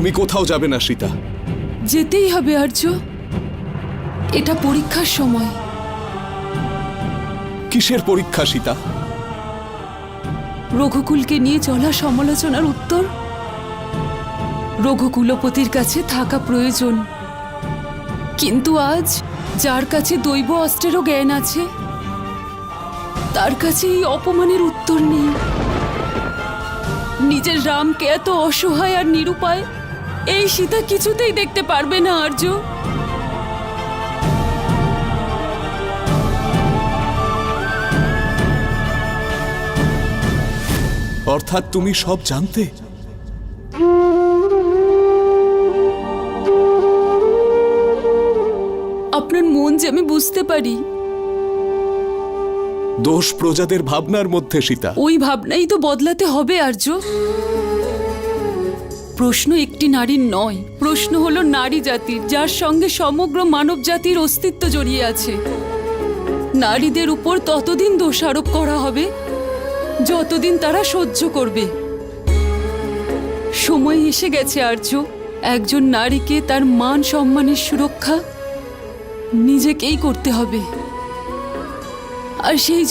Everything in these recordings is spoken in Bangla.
তুমি কোথাও যাবে না সীতা। যেতেই হবে আর্য, এটা পরীক্ষার সময়। কিসের পরীক্ষা সীতা? রঘুকুলকে নিয়ে চলা সমালোচনার উত্তর রঘুকুলপতির কাছে থাকা প্রয়োজন, কিন্তু আজ যার কাছে দৈব অস্ত্রেরও জ্ঞান আছে তার কাছে এই অপমানের উত্তর নেই। নিজের রামকে এত অসহায় আর নিরুপায় এই সীতা কিছুতেই দেখতে পারবে না আর্য। অর্থাৎ তুমি সব জানতে? আপনার মন যে আমি বুঝতে পারি। দোষ প্রজাদের ভাবনার মধ্যে সীতা। ওই ভাবনাই তো বদলাতে হবে আর্য। প্রশ্ন একটি নারীর নয়, প্রশ্ন হলো নারী জাতির, যার সঙ্গে সমগ্র মানব জাতির অস্তিত্ব জড়িয়ে আছে। নারীদের উপর ততদিন দোষারোপ করা হবে যতদিন তারা সহ্য করবে। সময় এসে গেছে আর্য, একজন নারীকে তার মান সম্মানের সুরক্ষা নিজেকেই করতে হবে। আর সেই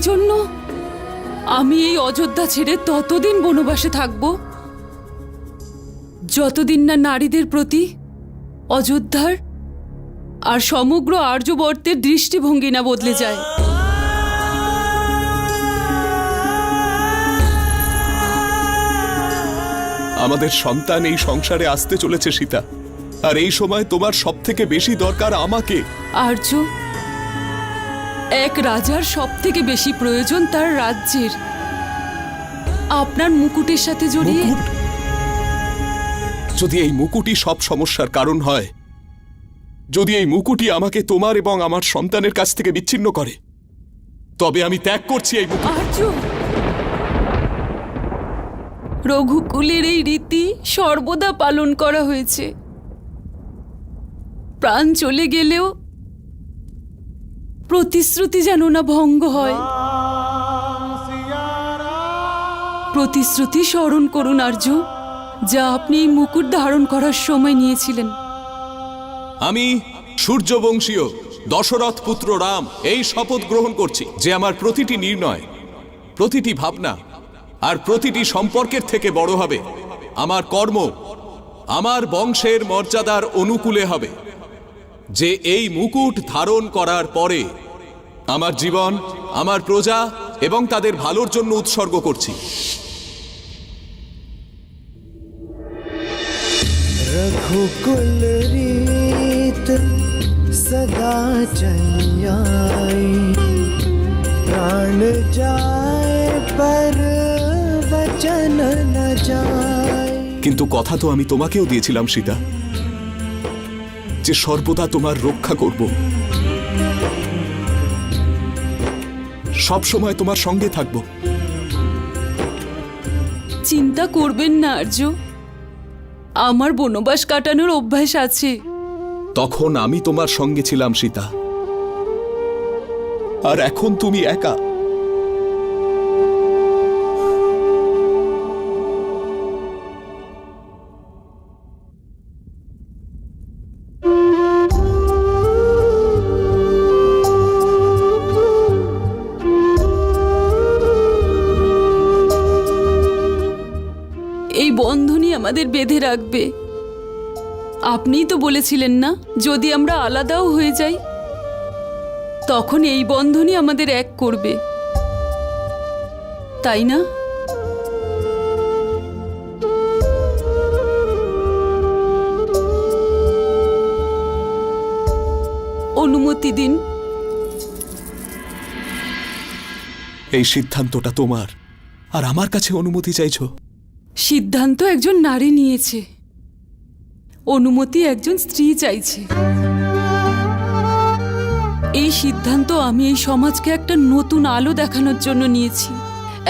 জন্য আমি এই অযোধ্যা ছেড়ে ততদিন বনবাসে থাকব যতদিন না নারীদের প্রতি অযোধ্যার আর সমগ্র আর্যবর্তের দৃষ্টিভঙ্গি না বদলে যায়। আমাদের সন্তান এই সংসারে আসতে চলেছে সীতা, আর এই সময় তোমার সব থেকে বেশি দরকার আমাকে। আর্য, এক রাজার সব থেকে বেশি প্রয়োজন তার রাজ্যের আপনার মুকুটের সাথে জড়িয়ে। মুকুট? যদি এই মুকুটই সব সমস্যার কারণ হয়, যদি এই মুকুটই আমাকে তোমার এবং আমার সন্তানের কাছ থেকে বিচ্ছিন্ন করে, তবে আমি ত্যাগ করছি এই মুকুট। আর্য, রঘুকুলের এই রীতি সর্বদা পালন করা হয়েছে। প্রাণ চলে গেলেও প্রতিশ্রুতি যেন না ভঙ্গ হয়। প্রতিশ্রুতি স্মরণ করুন আর্য, যা আপনি এই মুকুট ধারণ করার সময় নিয়েছিলেন। আমি সূর্যবংশীয় দশরথ পুত্র রাম এই শপথ গ্রহণ করছি যে আমার প্রতিটি নির্ণয়, প্রতিটি ভাবনা আর প্রতিটি সম্পর্কের থেকে বড় হবে আমার কর্ম, আমার বংশের মর্যাদার অনুকূলে হবে। যে এই মুকুট ধারণ করার পরে আমার জীবন, আমার প্রজা এবং তাদের ভালোর জন্য উৎসর্গ করছি। रघुकुल रीत सदा चली आई, प्राण जाए पर वचन न जाए। কিন্তু কথা তো আমি তোমাকেও দিয়েছিলাম সীতা, যে সর্বদা তোমার রক্ষা করব, সব সময় তোমার সঙ্গে থাকব। চিন্তা করবেন না আর্য, আমার বনবাস কাটানোর অভ্যাস আছে। তখন আমি তোমার সঙ্গে ছিলাম সীতা, আর এখন তুমি একা। এই বন্ধনই আমাদের বেঁধে রাখবে। আপনিই তো বলেছিলেন না, যদি আমরা আলাদাও হয়ে যাই তখন এই বন্ধনই আমাদের এক করবে, তাই না? অনুমতি দিন। এই সিদ্ধান্তটা তোমার, আর আমার কাছে অনুমতি চাইছো? সিদ্ধান্ত একজন নারী নিয়েছে, অনুমতি একজন স্ত্রী চাইছে। এই সিদ্ধান্ত আমি এই সমাজকে একটা নতুন আলো দেখানোর জন্য নিয়েছি।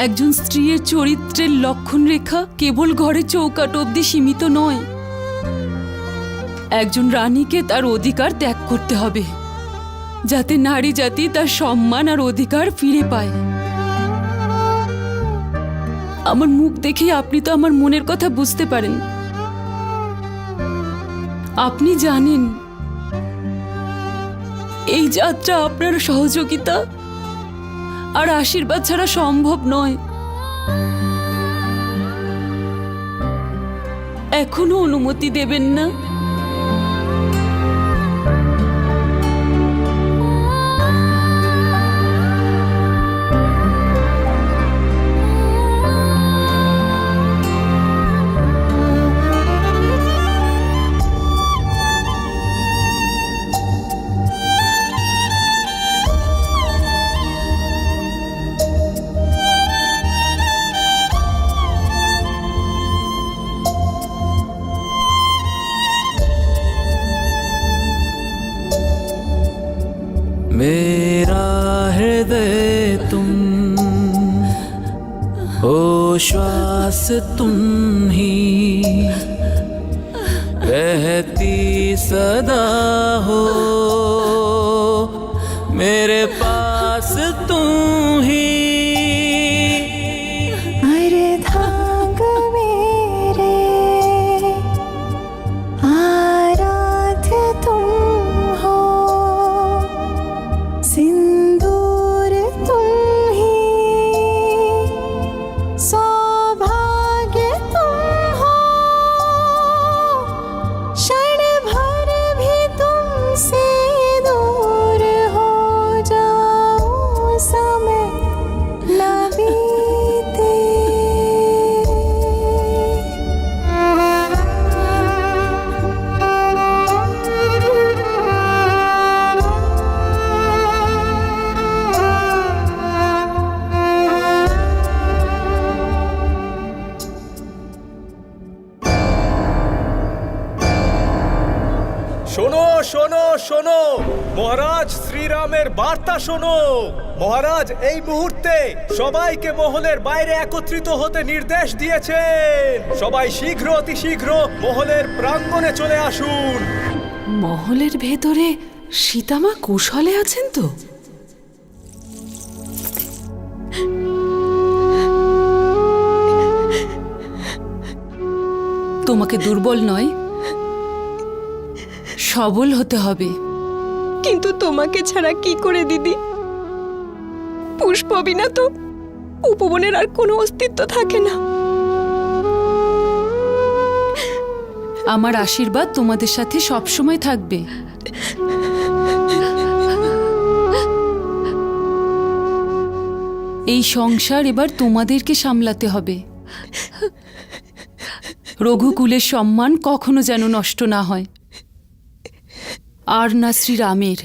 একজন স্ত্রীর চরিত্রের লক্ষণ রেখা কেবল ঘরের চৌকাঠ অবধি সীমিত নয়। একজন রানীকে তার অধিকার ত্যাগ করতে হবে, যাতে নারী জাতি তার সম্মান আর অধিকার ফিরে পায়। আমার মুখ দেখে আপনি তো আমার মনের কথা বুঝতে পারেন। আপনি জানেন এই যাত্রা আপনার সহযোগিতা আর আশীর্বাদ ছাড়া সম্ভব নয়। এখনো অনুমতি দেবেন না? मेरा हृदय तुम ओ श्वास तुम ही रहती सदा हो मेरे पास तुम ही अर्धांग मेरे आराध्य तुम हो सिंदूर तुम ही सौभाग्य तुम हो क्षण भर भी तुमसे दूर हो जाऊं समय न बीते শোনো শোনো শোনো, মহারাজ শ্রীরামের বার্তা শোনো। মহারাজ এই মুহূর্তে সবাইকে মহলের বাইরে একত্রিত হতে নির্দেশ দিয়েছেন। সবাই শীঘ্র অতি শীঘ্র মহলের প্রাঙ্গণে চলে আসুন। মহলের ভেতরে সীতামা কুশলে আছেন তো? তোমাকে দুর্বল নয়, সবল হতে হবে। কিন্তু তোমাকে ছাড়া কি করে দিদি? পুষ্প বিনা তো উপবনের আর কোনো অস্তিত্ব থাকে না। আমার আশীর্বাদ তোমাদের সাথে সবসময় থাকবে। এই সংসার এবার তোমাদেরকে সামলাতে হবে। রঘুকুলের সম্মান কখনো যেন নষ্ট না হয়, আর না শ্রীরামের।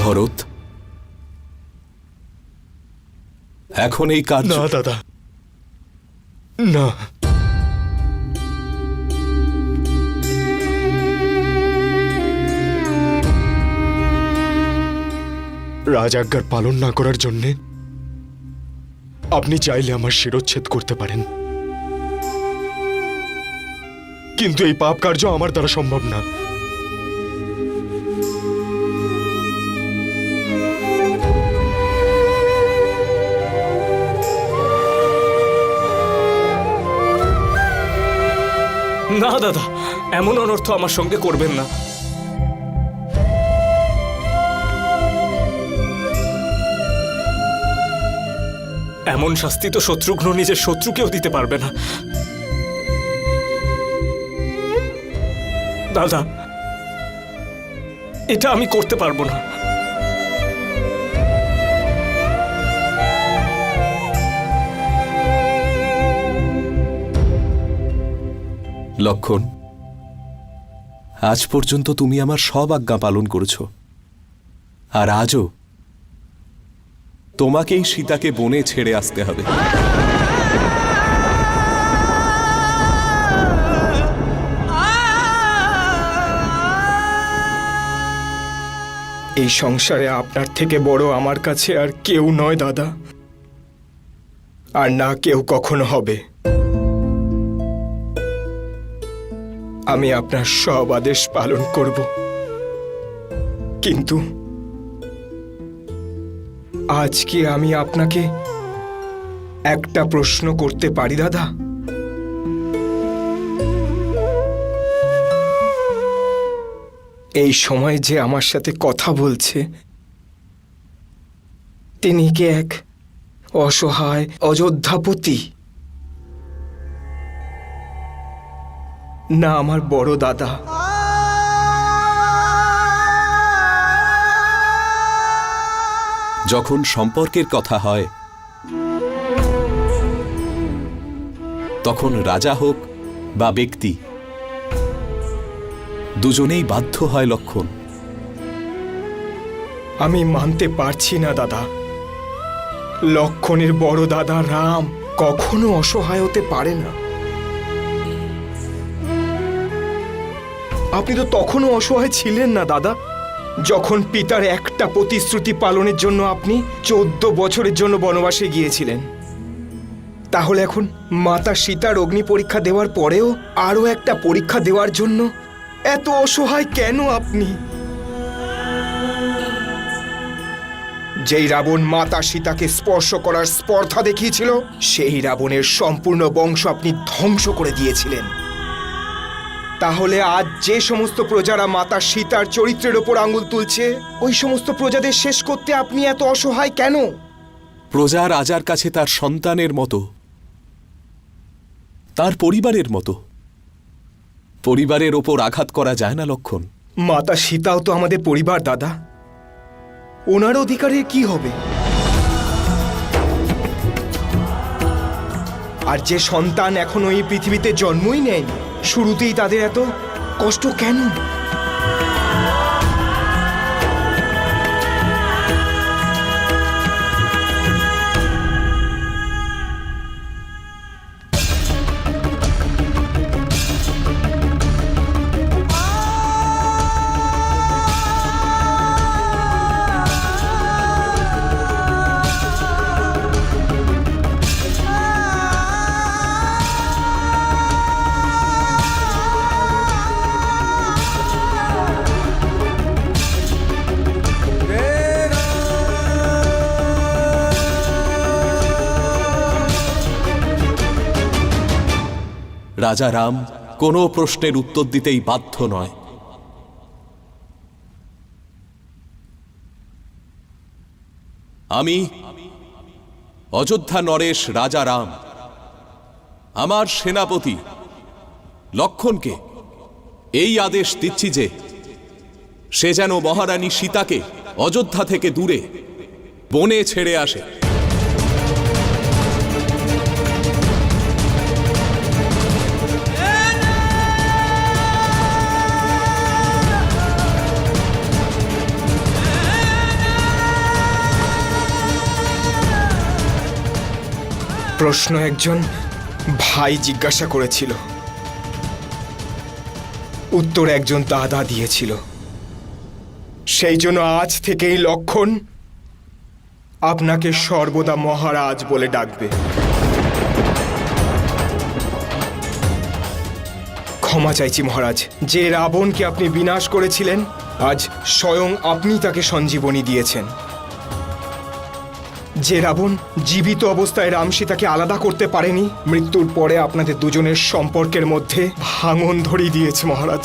ভরত, এখন এই কাজ না দাদা, না। রাজাজ্ঞার পালন না করার জন্যে আপনি চাইলে আমার শিরচ্ছেদ করতে পারেন, কিন্তু এই পাপ কার্য আমার দ্বারা সম্ভব না। না দাদা, এমন অনর্থ আমার সঙ্গে করবেন না। এমন শাস্তি তো শত্রুঘ্ন নিজের শত্রুকেও দিতে পারবে না। দাদা, এটা আমি করতে পারবো না। লক্ষণ, আজ পর্যন্ত তুমি আমার সব আজ্ঞা পালন করেছ, আর আজও তোমাকেই সীতাকে বনে ছেড়ে আসতে হবে। এই সংসারে আপনার থেকে বড় আমার কাছে আর কেউ নয় দাদা, আর না কেউ কখনো হবে। আমি আপনার সব আদেশ পালন করব, কিন্তু আজ কি আমি আপনাকে একটা প্রশ্ন করতে পারি দাদা? এই সময় যে আমার সাথে কথা বলছে, তিনি কি এক অসহায় অযোধ্যাপতি, না আমার বড় দাদা? যখন সম্পর্কের কথা হয় তখন রাজা হোক বা ব্যক্তি, দুজনেই বাধ্য হয় লক্ষণ। আমি মানতে পারছি না দাদা, লক্ষণের বড় দাদা রাম কখনো অসহায় হতে পারে না। আপনি তো তখনও অসহায় ছিলেন না দাদা, যখন পিতার একটা প্রতিশ্রুতি পালনের জন্য আপনি 14 বছরের জন্য বনবাসে গিয়েছিলেন। তাহলে এখন মাতা সীতার অগ্নি পরীক্ষা দেওয়ার পরেও আরো একটা পরীক্ষা দেওয়ার জন্য এত অসহায় কেন আপনি? যেই রাবণ মাতা সীতাকে স্পর্শ করার স্পর্ধা দেখিয়েছিল, সেই রাবণের সম্পূর্ণ বংশ আপনি ধ্বংস করে দিয়েছিলেন। তাহলে আজ যে সমস্ত প্রজারা মাতা সীতার চরিত্রের ওপর আঙুল তুলছে, ওই সমস্ত প্রজাদের শেষ করতে আপনি এত অসহায় কেন? প্রজা রাজার কাছে তার সন্তানের মতো, তার পরিবারের মতো। পরিবারের ওপর আঘাত করা যায় না লক্ষণ। মাতা সীতাও তো আমাদের পরিবার দাদা, ওনার অধিকারের কি হবে? আর যে সন্তান এখনো এই পৃথিবীতে জন্মই নেয়নি, শুরুতেই তাদের এত কষ্ট কেন? রাজা রাম কোনো প্রশ্নের উত্তর দিতেই বাধ্য নয়। আমি অযোধ্যা নরেশ রাজা রাম আমার সেনাপতি লক্ষণকে এই আদেশ দিচ্ছি যে সে যেন মহারানী সীতাকে অযোধ্যা থেকে দূরে বনে ছেড়ে আসে। প্রশ্ন একজন ভাই জিজ্ঞাসা করেছিল, উত্তর একজন দাদা দিয়েছিল। সেই জন্য আজ থেকেই লক্ষণ আপনাকে সর্বদা মহারাজ বলে ডাকবে। ক্ষমা চাইছি মহারাজ, যে রাবণকে আপনি বিনাশ করেছিলেন, আজ স্বয়ং আপনি তাকে সঞ্জীবনী দিয়েছেন। যে রাবণ জীবিত অবস্থায় রাম সীতাকে আলাদা করতে পারেনি, মৃত্যুর পরে আপনাদের দুজনের সম্পর্কের মধ্যে ভাঙন ধরিয়ে দিয়েছে মহারাজ।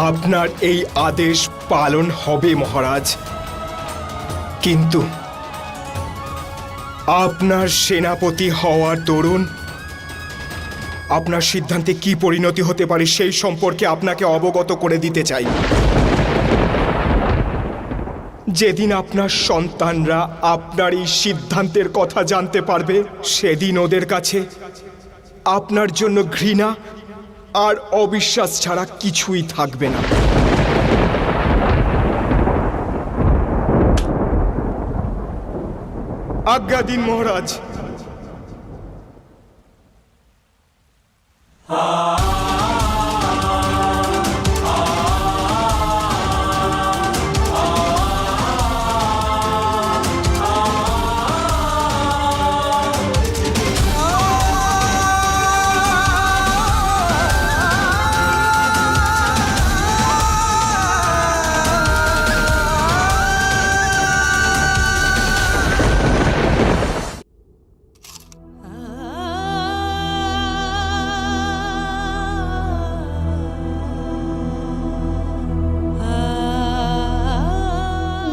আপনার এই আদেশ পালন হবে মহারাজ, কিন্তু আপনার সেনাপতি হওয়ার দরুন আপনার সিদ্ধান্তে কি পরিণতি হতে পারে সেই সম্পর্কে আপনাকে অবগত করে দিতে চাই। যেদিন আপনার সন্তানরা আপনার এই সিদ্ধান্তের কথা জানতে পারবে, সেদিন ওদের কাছে আপনার জন্য ঘৃণা আর অবিশ্বাস ছাড়া কিছুই থাকবে না। আজ্ঞা দিন মহারাজ।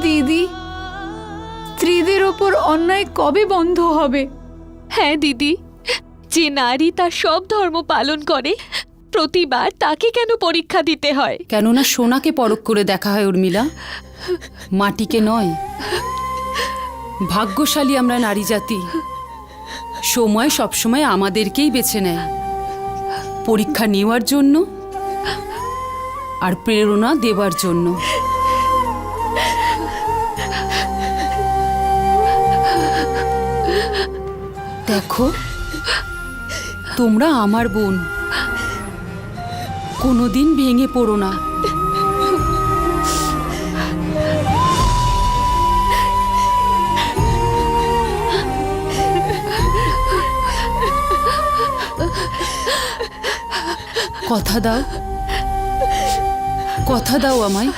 দিদি, স্ত্রীদের ওপর অন্যায় কবে বন্ধ হবে? হ্যাঁ দিদি, যে নারী তার সব ধর্ম পালন করে প্রতিবার তাকে কেন পরীক্ষা দিতে হয়? কেননা সোনাকে পরখ করে দেখা হয় উর্মিলা, মাটিকে নয়। ভাগ্যশালী আমরা নারী জাতি। সময় সবসময় আমাদেরকেই বেছে নেয়, পরীক্ষা নেওয়ার জন্য আর প্রেরণা দেওয়ার জন্য। দেখো, তোমরা আমার বোন, কোনোদিন ভেঙে পড়ো না। কথা দাও, কথা দাও আমায়,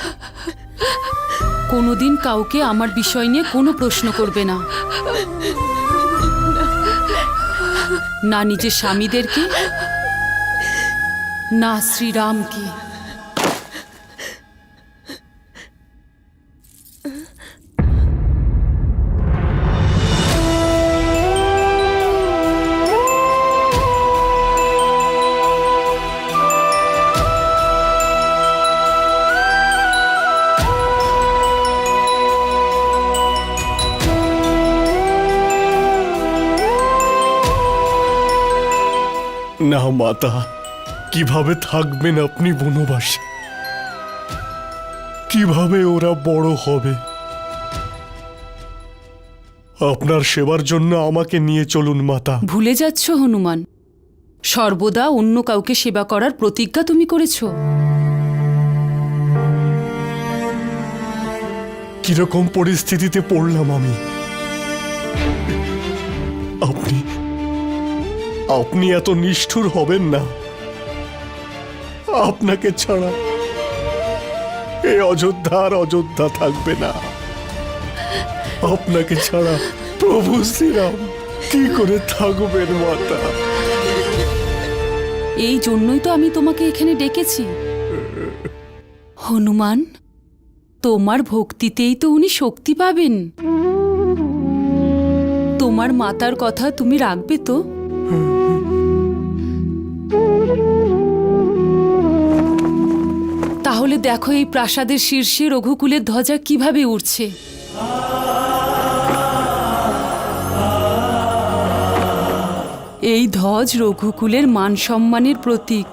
কোনোদিন কাউকে আমার বিষয় নিয়ে কোনো প্রশ্ন করবে না, না নিজের স্বামীদেরকে, না শ্রীরামকে। না মাতা, কিভাবে থাকবেন আপনি বনবাসে? কিভাবে ওরা বড় হবে? আপনার সেবার জন্য আমাকে নিয়ে চলুন মাতা। ভুলে যাচ্ছ হনুমান, সর্বদা অন্য কাউকে সেবা করার প্রতিজ্ঞা তুমি করেছ। কিরকম পরিস্থিতিতে পড়লাম আমি? আপনি আপনি এত নিষ্ঠুর হবেন না। আপনাকে ছাড়া এই অযোধ্যা আর অযোধ্যা থাকবে না। আপনাকে ছাড়া প্রভু শ্রীরাম কি করে থাকবেন মাতা? এই জন্যই তো আমি তোমাকে এখানে ডেকেছি। হনুমান, তোমার ভক্তিতেই তো উনি শক্তি পাবেন। তোমার মাতার কথা তুমি রাখবে তো? তাহলে দেখো এই প্রাসাদের শীর্ষে রঘুকুলের ধ্বজা কিভাবে উড়ছে। এই ধ্বজ রঘুকুলের মান সম্মানের প্রতীক।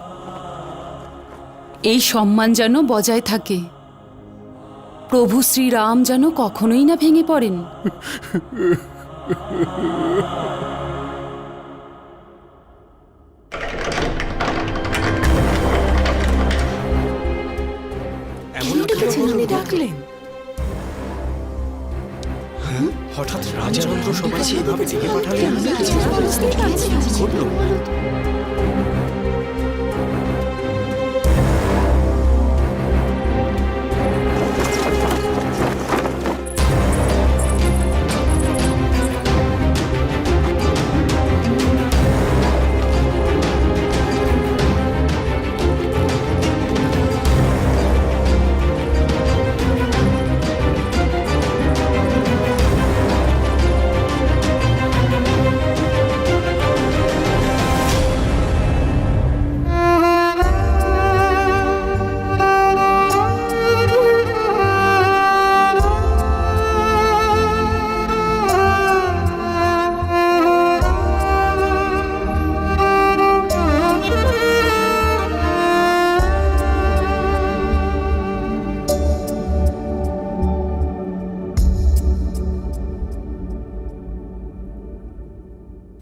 এই সম্মান যেন বজায় থাকে, প্রভু শ্রীরাম যেন কখনোই না ভেঙে পড়েন। হঠাৎ রাজানন্দ সবাইকে এভাবে ডেকে পাঠালেন।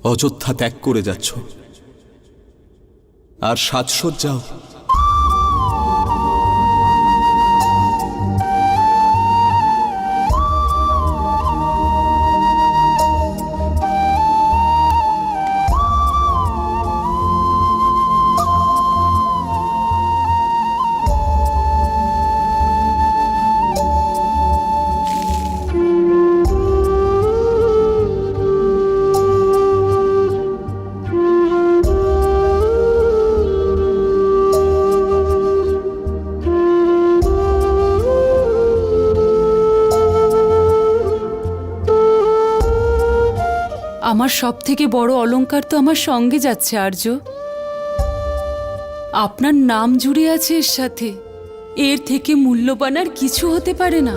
অযোধ্যা ত্যাগ করে যাচ্ছ, আর সাজসজ্জাও আমার সব থেকে বড় অলংকার তো আমার সঙ্গে যাচ্ছে আর্য। আপনার নাম জুড়ে আছে এর সাথে, এর থেকে মূল্যবান আর কিছু হতে পারে না।